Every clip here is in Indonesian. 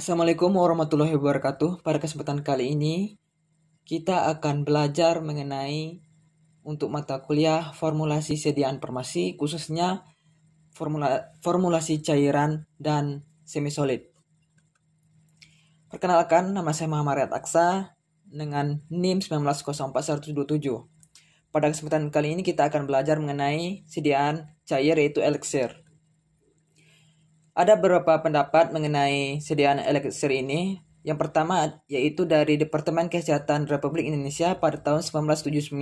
Assalamualaikum warahmatullahi wabarakatuh. Pada kesempatan kali ini, kita akan belajar mengenai untuk mata kuliah formulasi sediaan farmasi, khususnya formulasi cairan dan semi-solid. Perkenalkan, nama saya Muhammad Riyad Aksa dengan NIM 1904127. Pada kesempatan kali ini kita akan belajar mengenai sediaan cair yaitu elixir. Ada beberapa pendapat mengenai sediaan elixir ini. Yang pertama yaitu dari Departemen Kesehatan Republik Indonesia pada tahun 1979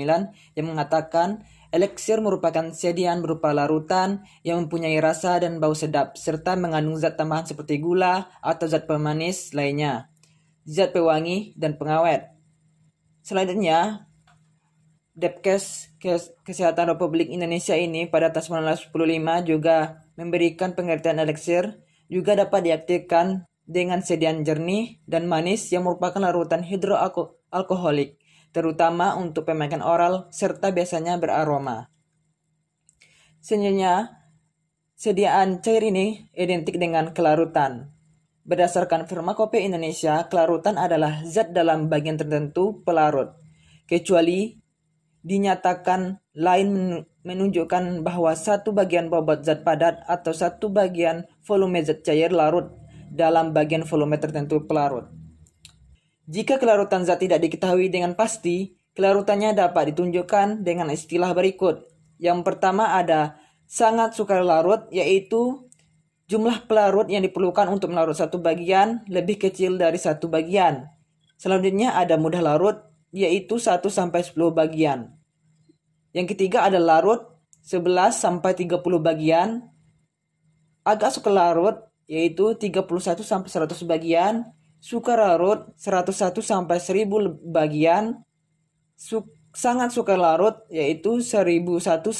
yang mengatakan elixir merupakan sediaan berupa larutan yang mempunyai rasa dan bau sedap serta mengandung zat tambahan seperti gula atau zat pemanis lainnya, zat pewangi dan pengawet. Selanjutnya, Depkes Kesehatan Republik Indonesia ini pada tahun 1945 juga memberikan pengertian elixir juga dapat diartikan dengan sediaan jernih dan manis yang merupakan larutan hidroalkoholik, terutama untuk pemakaian oral serta biasanya beraroma. Selanjutnya, sediaan cair ini identik dengan kelarutan. Berdasarkan Farmakope Indonesia, kelarutan adalah zat dalam bagian tertentu pelarut, kecuali dinyatakan lain menunjukkan bahwa satu bagian bobot zat padat atau satu bagian volume zat cair larut dalam bagian volume tertentu pelarut. Jika kelarutan zat tidak diketahui dengan pasti, kelarutannya dapat ditunjukkan dengan istilah berikut. Yang pertama ada sangat sukar larut, yaitu jumlah pelarut yang diperlukan untuk melarut satu bagian lebih kecil dari satu bagian. Selanjutnya ada mudah larut, yaitu 1-10 bagian. Yang ketiga ada larut 11-30 bagian. Agak sukar larut yaitu 31-100 bagian. Sukar larut 101-1000 bagian. Sangat sukar larut yaitu 1001-10.000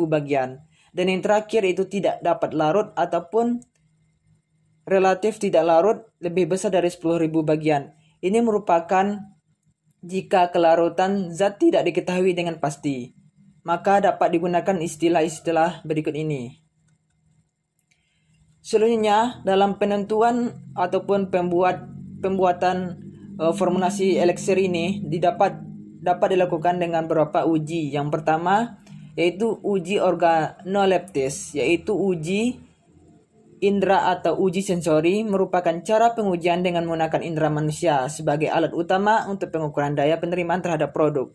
bagian. Dan yang terakhir itu tidak dapat larut ataupun relatif tidak larut lebih besar dari 10.000 bagian. Ini merupakan jika kelarutan zat tidak diketahui dengan pasti, maka dapat digunakan istilah-istilah berikut ini. Selanjutnya, dalam penentuan ataupun pembuatan formulasi elixir ini dapat dilakukan dengan beberapa uji. Yang pertama yaitu uji organoleptis, yaitu uji indera atau uji sensori, merupakan cara pengujian dengan menggunakan indera manusia sebagai alat utama untuk pengukuran daya penerimaan terhadap produk.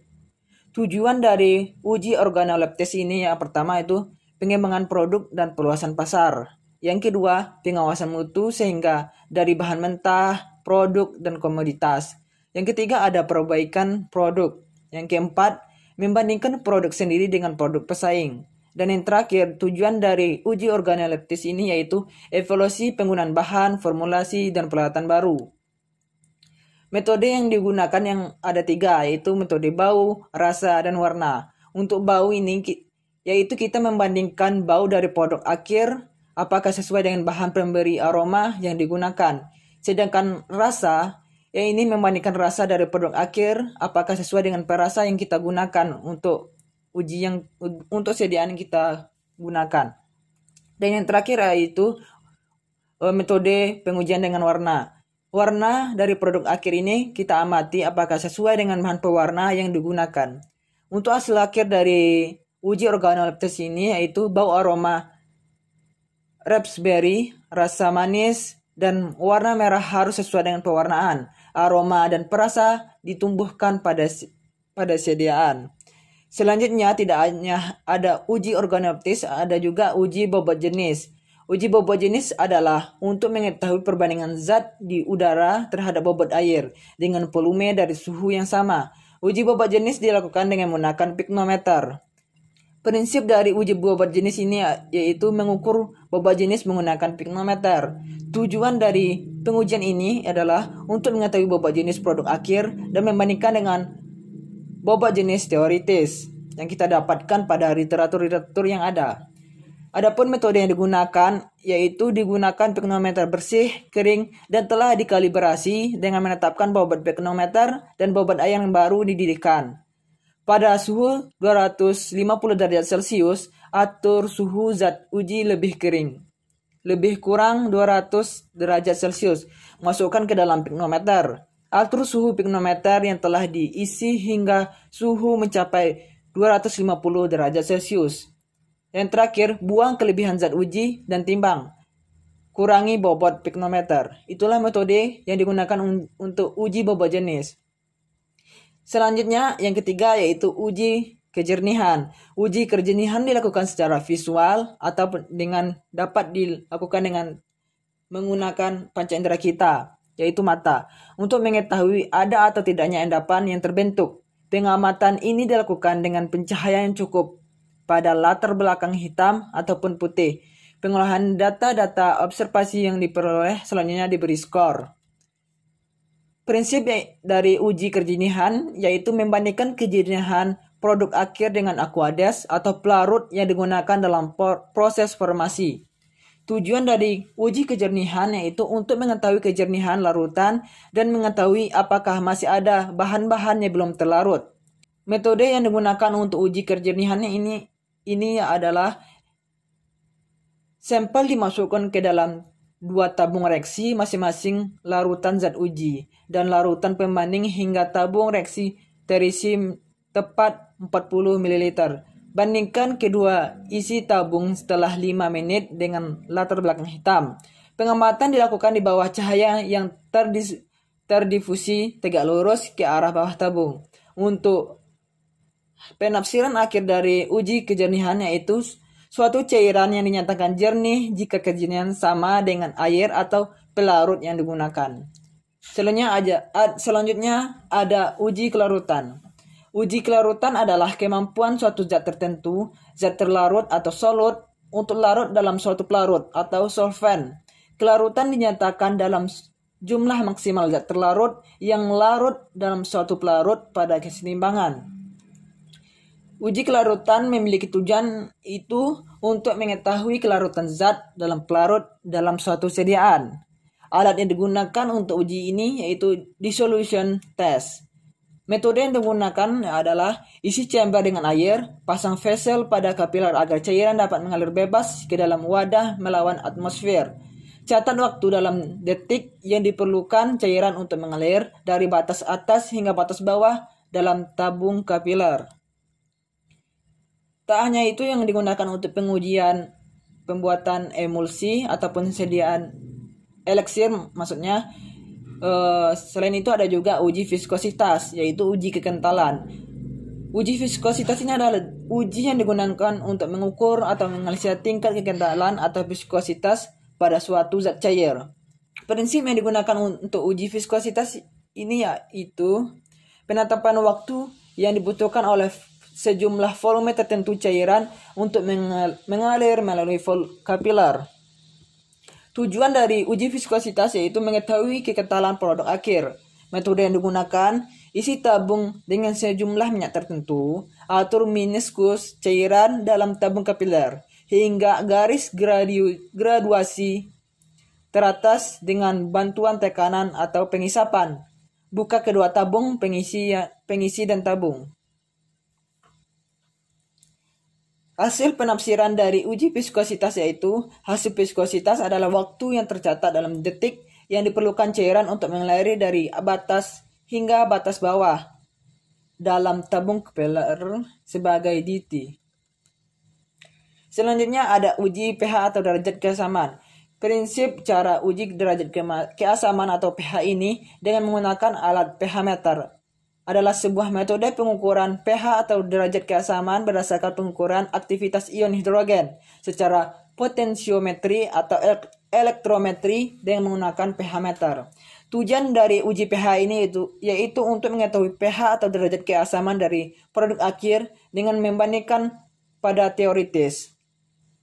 Tujuan dari uji organoleptis ini yang pertama itu pengembangan produk dan perluasan pasar. Yang kedua, pengawasan mutu sehingga dari bahan mentah, produk, dan komoditas. Yang ketiga ada perbaikan produk. Yang keempat, membandingkan produk sendiri dengan produk pesaing. Dan yang terakhir, tujuan dari uji organoleptis ini yaitu evaluasi penggunaan bahan, formulasi, dan peralatan baru. Metode yang digunakan yang ada 3, yaitu metode bau, rasa, dan warna. Untuk bau ini, yaitu kita membandingkan bau dari produk akhir, apakah sesuai dengan bahan pemberi aroma yang digunakan. Sedangkan rasa, ini membandingkan rasa dari produk akhir, apakah sesuai dengan perasa yang kita gunakan untuk untuk sediaan yang kita gunakan. Dan yang terakhir yaitu metode pengujian dengan warna. Warna dari produk akhir ini kita amati apakah sesuai dengan bahan pewarna yang digunakan. Untuk hasil akhir dari uji organoleptis ini yaitu bau aroma raspberry, rasa manis, dan warna merah harus sesuai dengan pewarnaan. Aroma dan perasa ditumbuhkan pada sediaan. Selanjutnya tidak hanya ada uji organoleptis, ada juga uji bobot jenis. Uji bobot jenis adalah untuk mengetahui perbandingan zat di udara terhadap bobot air dengan volume dari suhu yang sama. Uji bobot jenis dilakukan dengan menggunakan piknometer. Prinsip dari uji bobot jenis ini yaitu mengukur bobot jenis menggunakan piknometer. Tujuan dari pengujian ini adalah untuk mengetahui bobot jenis produk akhir dan membandingkan dengan bobot jenis teoritis yang kita dapatkan pada literatur yang ada. Adapun metode yang digunakan yaitu digunakan piknometer bersih, kering, dan telah dikalibrasi dengan menetapkan bobot piknometer dan bobot air yang baru dididihkan. Pada suhu 250 derajat Celcius, atur suhu zat uji lebih kering. lebih kurang 200 derajat Celcius. Masukkan ke dalam piknometer. Atur suhu piknometer yang telah diisi hingga suhu mencapai 250 derajat Celcius. Yang terakhir, buang kelebihan zat uji dan timbang. Kurangi bobot piknometer. Itulah metode yang digunakan untuk uji bobot jenis. Selanjutnya, yang ketiga yaitu uji kejernihan. Uji kejernihan dilakukan secara visual atau dapat dilakukan dengan menggunakan panca indera kita, yaitu mata, untuk mengetahui ada atau tidaknya endapan yang terbentuk. Pengamatan ini dilakukan dengan pencahayaan yang cukup pada latar belakang hitam ataupun putih. Pengolahan data-data observasi yang diperoleh selanjutnya diberi skor. Prinsip dari uji kejernihan yaitu membandingkan kejernihan produk akhir dengan aqueous atau pelarut yang digunakan dalam proses formasi. Tujuan dari uji kejernihan yaitu untuk mengetahui kejernihan larutan dan mengetahui apakah masih ada bahan-bahan yang belum terlarut. Metode yang digunakan untuk uji kejernihan ini adalah sampel dimasukkan ke dalam 2 tabung reaksi masing-masing larutan zat uji dan larutan pembanding hingga tabung reaksi terisi tepat 40 ml. Bandingkan kedua isi tabung setelah 5 menit dengan latar belakang hitam. Pengamatan dilakukan di bawah cahaya yang terdifusi tegak lurus ke arah bawah tabung. Untuk penafsiran akhir dari uji kejernihan yaitu suatu cairan yang dinyatakan jernih jika kejernihan sama dengan air atau pelarut yang digunakan. Selanjutnya ada uji kelarutan. Uji kelarutan adalah kemampuan suatu zat tertentu, zat terlarut atau solut, untuk larut dalam suatu pelarut atau solvent. Kelarutan dinyatakan dalam jumlah maksimal zat terlarut yang larut dalam suatu pelarut pada keseimbangan. Uji kelarutan memiliki tujuan itu untuk mengetahui kelarutan zat dalam pelarut dalam suatu sediaan. Alat yang digunakan untuk uji ini yaitu dissolution test. Metode yang digunakan adalah isi chamber dengan air, pasang vessel pada kapiler agar cairan dapat mengalir bebas ke dalam wadah melawan atmosfer. Catat waktu dalam detik yang diperlukan cairan untuk mengalir dari batas atas hingga batas bawah dalam tabung kapiler. Tak hanya itu yang digunakan untuk pengujian pembuatan emulsi ataupun sediaan eliksir maksudnya. Selain itu ada juga uji viskositas, yaitu uji kekentalan. Uji viskositas ini adalah uji yang digunakan untuk mengukur atau menganalisis tingkat kekentalan atau viskositas pada suatu zat cair. Prinsip yang digunakan untuk uji viskositas ini yaitu penetapan waktu yang dibutuhkan oleh sejumlah volume tertentu cairan untuk mengalir melalui kapiler. Tujuan dari uji viskositas yaitu mengetahui kekentalan produk akhir. Metode yang digunakan, isi tabung dengan sejumlah minyak tertentu, atur meniskus cairan dalam tabung kapiler, hingga garis graduasi teratas dengan bantuan tekanan atau pengisapan. Buka kedua tabung pengisi dan tabung. Hasil penafsiran dari uji viskositas yaitu hasil viskositas adalah waktu yang tercatat dalam detik yang diperlukan cairan untuk mengalir dari batas hingga batas bawah dalam tabung kapiler sebagai dt. Selanjutnya ada uji pH atau derajat keasaman. Prinsip cara uji derajat keasaman atau pH ini dengan menggunakan alat pH meter adalah sebuah metode pengukuran pH atau derajat keasaman berdasarkan pengukuran aktivitas ion hidrogen secara potensiometri atau elektrometri dengan menggunakan pH meter. Tujuan dari uji pH ini yaitu untuk mengetahui pH atau derajat keasaman dari produk akhir dengan membandingkan pada teoritis.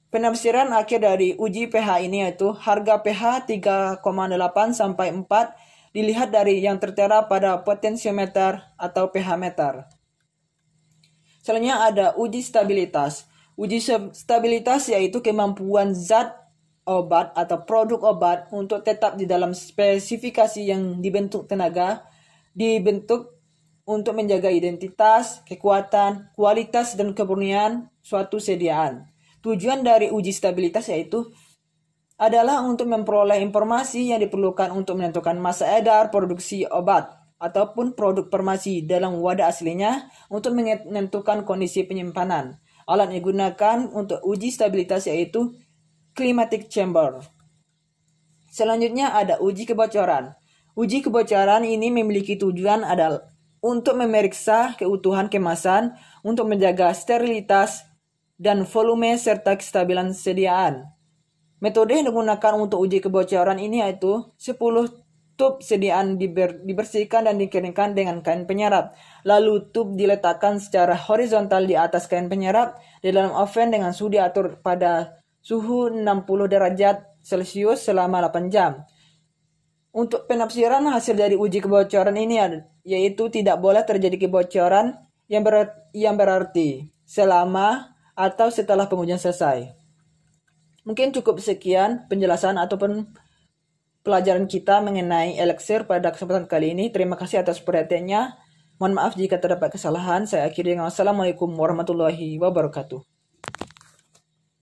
Penafsiran akhir dari uji pH ini yaitu harga pH 3,8 sampai 4 dilihat dari yang tertera pada potensiometer atau pH meter. Selanjutnya ada uji stabilitas. Uji stabilitas yaitu kemampuan zat obat atau produk obat untuk tetap di dalam spesifikasi yang dibentuk untuk menjaga identitas, kekuatan, kualitas, dan kemurnian suatu sediaan. Tujuan dari uji stabilitas yaitu adalah untuk memperoleh informasi yang diperlukan untuk menentukan masa edar produksi obat ataupun produk farmasi dalam wadah aslinya untuk menentukan kondisi penyimpanan. Alat yang digunakan untuk uji stabilitas yaitu climatic chamber. Selanjutnya ada uji kebocoran. Uji kebocoran ini memiliki tujuan adalah untuk memeriksa keutuhan kemasan, untuk menjaga sterilitas dan volume serta kestabilan sediaan. Metode yang digunakan untuk uji kebocoran ini yaitu 10 tub sediaan dibersihkan dan dikeringkan dengan kain penyerap. Lalu tub diletakkan secara horizontal di atas kain penyerap di dalam oven dengan suhu diatur pada suhu 60 derajat Celcius selama 8 jam. Untuk penafsiran hasil dari uji kebocoran ini yaitu tidak boleh terjadi kebocoran yang berarti selama atau setelah pengujian selesai. Mungkin cukup sekian penjelasan ataupun pelajaran kita mengenai elixir pada kesempatan kali ini. Terima kasih atas perhatiannya. Mohon maaf jika terdapat kesalahan. Saya akhiri dengan wassalamualaikum warahmatullahi wabarakatuh.